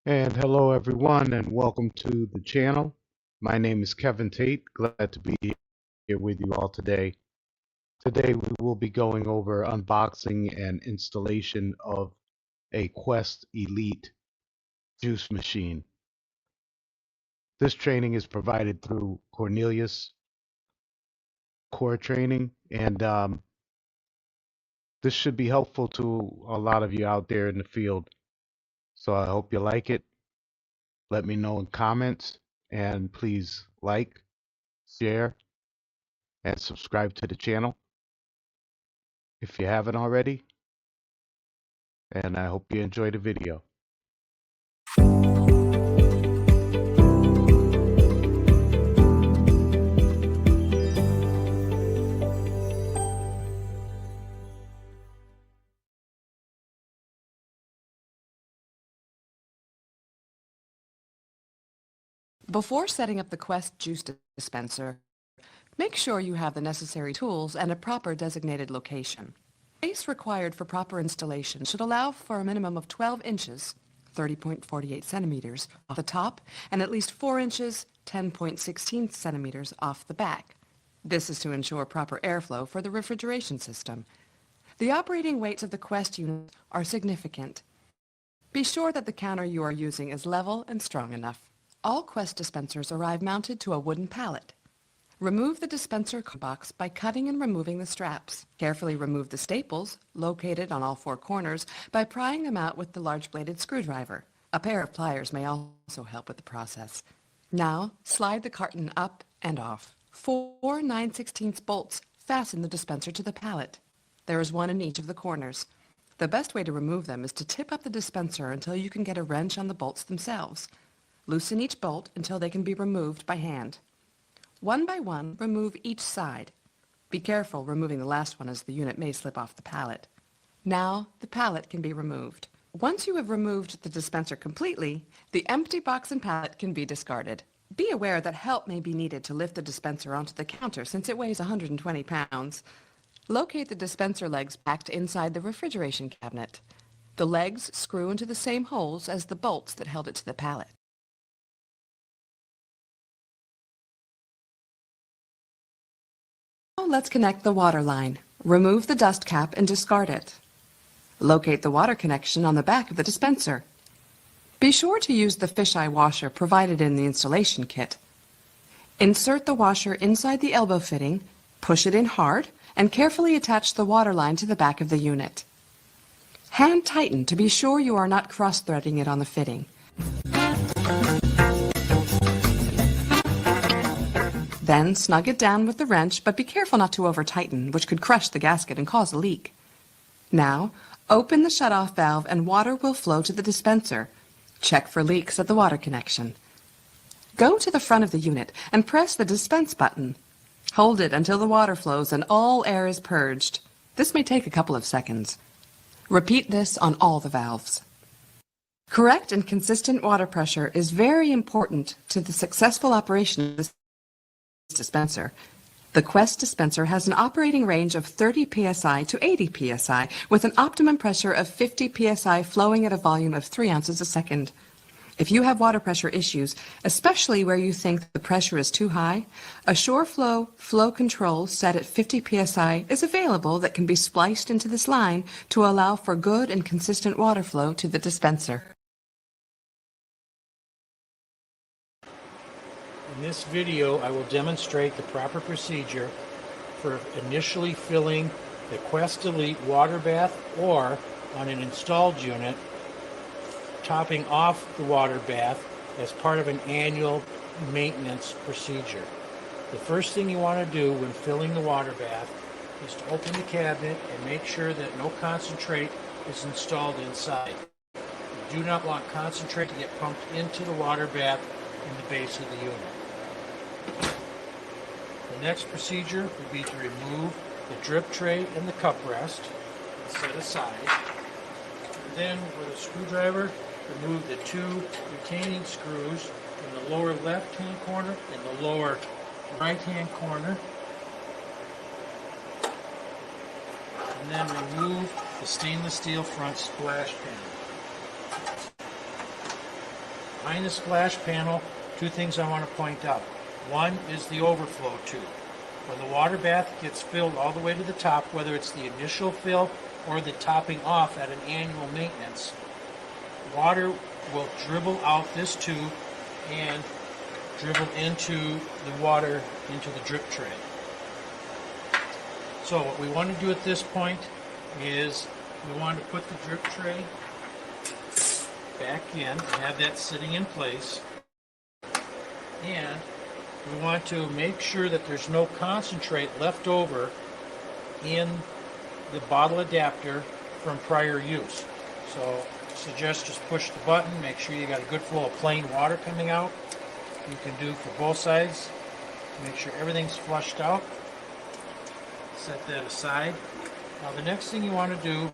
And hello everyone and welcome to the channel. My name is Kevin Tate. Glad to be here with you all today. Today we will be going over unboxing and installation of a Quest Elite juice machine. This training is provided through Cornelius Core Training, and this should be helpful to a lot of you out there in the field. So I hope you like it. Let me know in comments, and please like, share, and subscribe to the channel if you haven't already. And I hope you enjoy the video. Before setting up the Quest juice dispenser, make sure you have the necessary tools and a proper designated location. Space required for proper installation should allow for a minimum of 12 inches, 30.48 centimeters, off the top, and at least 4 inches, 10.16 centimeters, off the back. This is to ensure proper airflow for the refrigeration system. The operating weights of the Quest unit are significant. Be sure that the counter you are using is level and strong enough. All Quest dispensers arrive mounted to a wooden pallet. Remove the dispenser box by cutting and removing the straps. Carefully remove the staples, located on all four corners, by prying them out with the large-bladed screwdriver. A pair of pliers may also help with the process. Now, slide the carton up and off. 4 9/16 bolts fasten the dispenser to the pallet. There is one in each of the corners. The best way to remove them is to tip up the dispenser until you can get a wrench on the bolts themselves. Loosen each bolt until they can be removed by hand. One by one, remove each side. Be careful removing the last one, as the unit may slip off the pallet. Now, the pallet can be removed. Once you have removed the dispenser completely, the empty box and pallet can be discarded. Be aware that help may be needed to lift the dispenser onto the counter since it weighs 120 pounds. Locate the dispenser legs packed inside the refrigeration cabinet. The legs screw into the same holes as the bolts that held it to the pallet. Now let's connect the water line. Remove the dust cap and discard it. Locate the water connection on the back of the dispenser. Be sure to use the fisheye washer provided in the installation kit. Insert the washer inside the elbow fitting, push it in hard, and carefully attach the water line to the back of the unit. Hand tighten to be sure you are not cross-threading it on the fitting. Then snug it down with the wrench, but be careful not to over-tighten, which could crush the gasket and cause a leak. Now, open the shutoff valve and water will flow to the dispenser. Check for leaks at the water connection. Go to the front of the unit and press the dispense button. Hold it until the water flows and all air is purged. This may take a couple of seconds. Repeat this on all the valves. Correct and consistent water pressure is very important to the successful operation of this dispenser. The Quest dispenser has an operating range of 30 psi to 80 psi with an optimum pressure of 50 psi flowing at a volume of 3 ounces a second. If you have water pressure issues, especially where you think the pressure is too high, a SureFlow flow control set at 50 psi is available that can be spliced into this line to allow for good and consistent water flow to the dispenser. In this video, I will demonstrate the proper procedure for initially filling the Quest Elite water bath, or on an installed unit, topping off the water bath as part of an annual maintenance procedure. The first thing you want to do when filling the water bath is to open the cabinet and make sure that no concentrate is installed inside. You do not want concentrate to get pumped into the water bath in the base of the unit. The next procedure would be to remove the drip tray and the cup rest and set aside. And then with a screwdriver, remove the 2 retaining screws in the lower left-hand corner and the lower right-hand corner. And then remove the stainless steel front splash panel. Behind the splash panel, two things I want to point out. One is the overflow tube. When the water bath gets filled all the way to the top, whether it's the initial fill or the topping off at an annual maintenance, water will dribble out this tube and dribble into the water into the drip tray. So what we want to do at this point is we want to put the drip tray back in and have that sitting in place, and we want to make sure that there's no concentrate left over in the bottle adapter from prior use. So I suggest just push the button, make sure you got a good flow of plain water coming out. You can do for both sides, make sure everything's flushed out. Set that aside. Now the next thing you want to do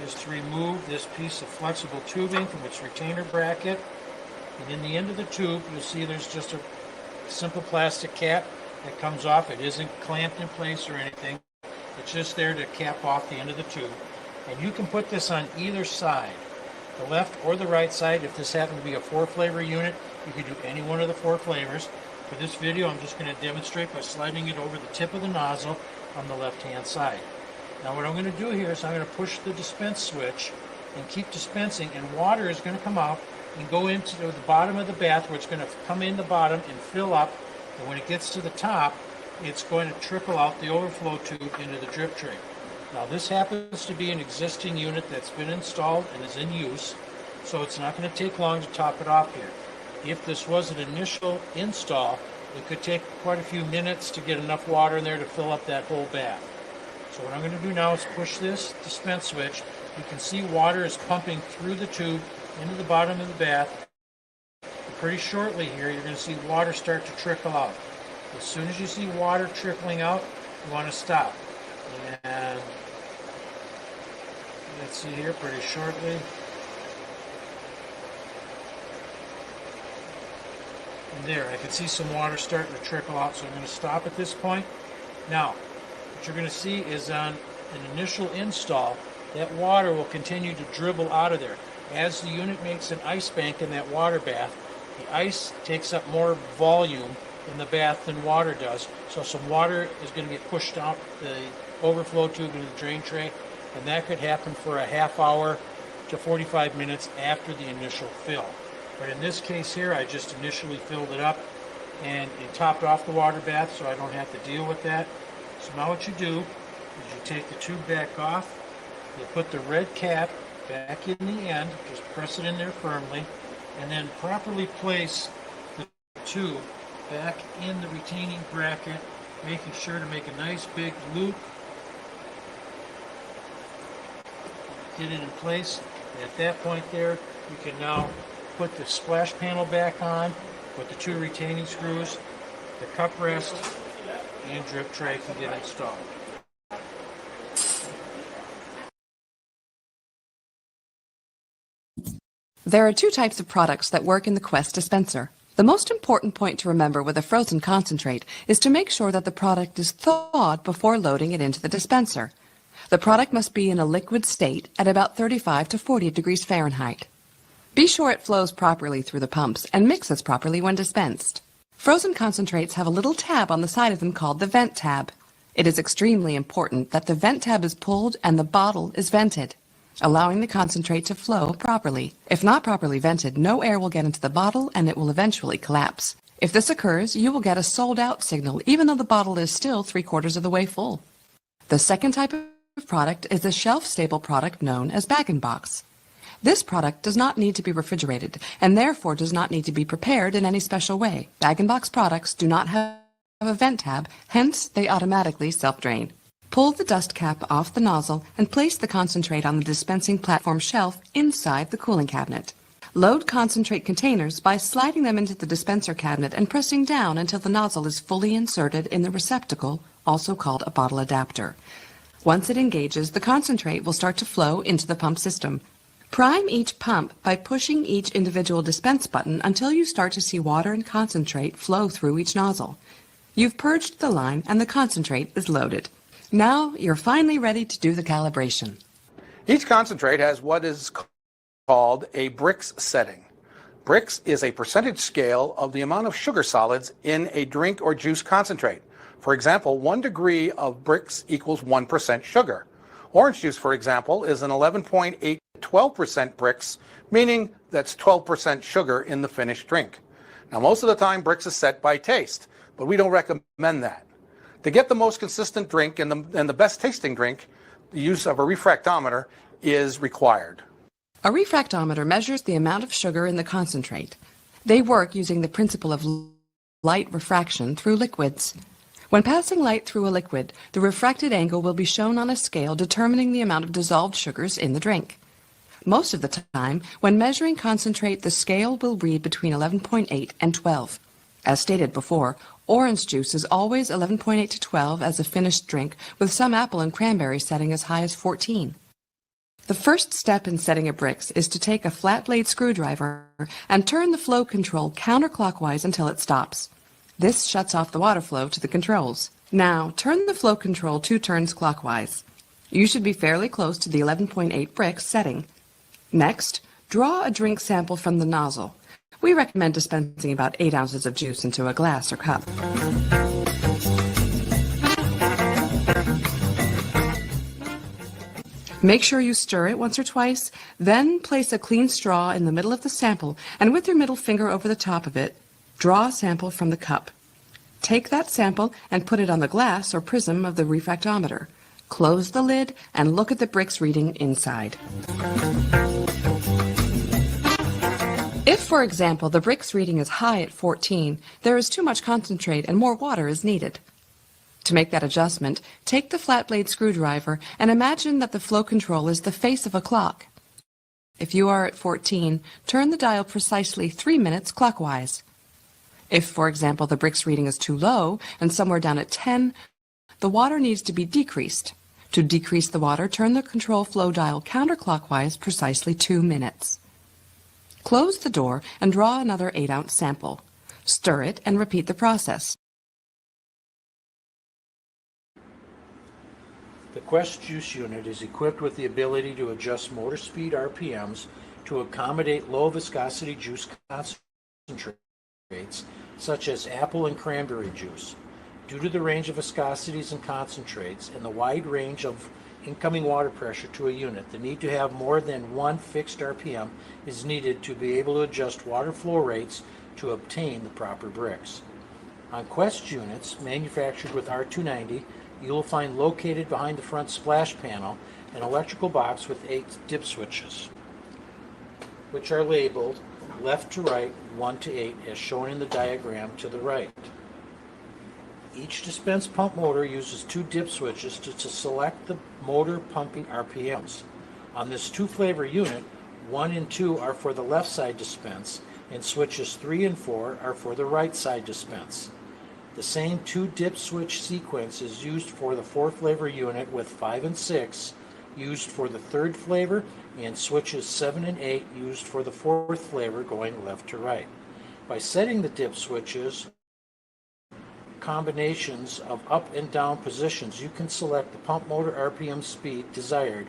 is to remove this piece of flexible tubing from its retainer bracket, and in the end of the tube you'll see there's just a simple plastic cap that comes off. It isn't clamped in place or anything. It's just there to cap off the end of the tube, and you can put this on either side, the left or the right side. If this happened to be a 4-flavor unit, you could do any one of the 4 flavors. For this video I'm just going to demonstrate by sliding it over the tip of the nozzle on the left hand side. Now what I'm going to do here is I'm going to push the dispense switch and keep dispensing, and water is going to come out and go into the bottom of the bath, where it's going to come in the bottom and fill up, and when it gets to the top it's going to trickle out the overflow tube into the drip tray. Now this happens to be an existing unit that's been installed and is in use, so it's not going to take long to top it off here. If this was an initial install, it could take quite a few minutes to get enough water in there to fill up that whole bath. So what I'm going to do now is push this dispense switch. You can see water is pumping through the tube into the bottom of the bath. And pretty shortly here, you're going to see water start to trickle out. As soon as you see water trickling out, you want to stop. And let's see here pretty shortly. And there, I can see some water starting to trickle out, so I'm going to stop at this point. Now, what you're going to see is on an initial install, that water will continue to dribble out of there. As the unit makes an ice bank in that water bath, the ice takes up more volume in the bath than water does, so some water is going to get pushed out the overflow tube into the drain tray, and that could happen for a half hour to 45 minutes after the initial fill. But in this case here, I just initially filled it up and it topped off the water bath, so I don't have to deal with that. So now what you do is you take the tube back off, you put the red cap back in the end, just press it in there firmly, and then properly place the tube back in the retaining bracket, making sure to make a nice big loop. Get it in place, and at that point there, you can now put the splash panel back on with the 2 retaining screws, the cup rest, and drip tray can get installed. There are 2 types of products that work in the Quest dispenser. The most important point to remember with a frozen concentrate is to make sure that the product is thawed before loading it into the dispenser. The product must be in a liquid state at about 35 to 40 degrees Fahrenheit. Be sure it flows properly through the pumps and mixes properly when dispensed. Frozen concentrates have a little tab on the side of them called the vent tab. It is extremely important that the vent tab is pulled and the bottle is vented, allowing the concentrate to flow properly. If not properly vented, no air will get into the bottle and it will eventually collapse. If this occurs, you will get a sold out signal even though the bottle is still 3/4 of the way full. The second type of product is a shelf-stable product known as bag-in-box. This product does not need to be refrigerated and therefore does not need to be prepared in any special way. Bag-in-box products do not have a vent tab, hence they automatically self-drain. Pull the dust cap off the nozzle and place the concentrate on the dispensing platform shelf inside the cooling cabinet. Load concentrate containers by sliding them into the dispenser cabinet and pressing down until the nozzle is fully inserted in the receptacle, also called a bottle adapter. Once it engages, the concentrate will start to flow into the pump system. Prime each pump by pushing each individual dispense button until you start to see water and concentrate flow through each nozzle. You've purged the line and the concentrate is loaded. Now you're finally ready to do the calibration. Each concentrate has what is called a Brix setting. Brix is a percentage scale of the amount of sugar solids in a drink or juice concentrate. For example, 1 degree of Brix equals 1% sugar. Orange juice, for example, is an 11.8 to 12% Brix, meaning that's 12% sugar in the finished drink. Now, most of the time, Brix is set by taste, but we don't recommend that. To get the most consistent drink and the best tasting drink, the use of a refractometer is required. A refractometer measures the amount of sugar in the concentrate. They work using the principle of light refraction through liquids. When passing light through a liquid, the refracted angle will be shown on a scale determining the amount of dissolved sugars in the drink. Most of the time, when measuring concentrate, the scale will read between 11.8 and 12. As stated before, orange juice is always 11.8 to 12 as a finished drink, with some apple and cranberry setting as high as 14. The first step in setting a Brix is to take a flat blade screwdriver and turn the flow control counterclockwise until it stops. This shuts off the water flow to the controls. Now, turn the flow control 2 turns clockwise. You should be fairly close to the 11.8 Brix setting. Next, draw a drink sample from the nozzle. We recommend dispensing about 8 ounces of juice into a glass or cup. Make sure you stir it once or twice, then place a clean straw in the middle of the sample and with your middle finger over the top of it, draw a sample from the cup. Take that sample and put it on the glass or prism of the refractometer. Close the lid and look at the Brix reading inside. If, for example, the Brix reading is high at 14, there is too much concentrate and more water is needed. To make that adjustment, take the flat blade screwdriver and imagine that the flow control is the face of a clock. If you are at 14, turn the dial precisely 3 minutes clockwise. If, for example, the Brix reading is too low and somewhere down at 10, the water needs to be decreased. To decrease the water, turn the control flow dial counterclockwise precisely 2 minutes. Close the door and draw another 8-ounce sample. Stir it and repeat the process. The Quest Juice Unit is equipped with the ability to adjust motor speed RPMs to accommodate low viscosity juice concentrates such as apple and cranberry juice. Due to the range of viscosities and concentrates and the wide range of incoming water pressure to a unit, the need to have more than one fixed RPM is needed to be able to adjust water flow rates to obtain the proper Brix. On Quest units manufactured with R290, you will find located behind the front splash panel an electrical box with 8 dip switches, which are labeled left to right 1 to 8 as shown in the diagram to the right. Each dispense pump motor uses 2 dip switches to select the motor pumping RPMs. On this 2-flavor unit, 1 and 2 are for the left side dispense, and switches 3 and 4 are for the right side dispense. The same 2 dip switch sequence is used for the 4-flavor unit, with 5 and 6 used for the 3rd flavor, and switches 7 and 8 used for the 4th flavor going left to right. By setting the dip switches combinations of up and down positions, you can select the pump motor RPM speed desired.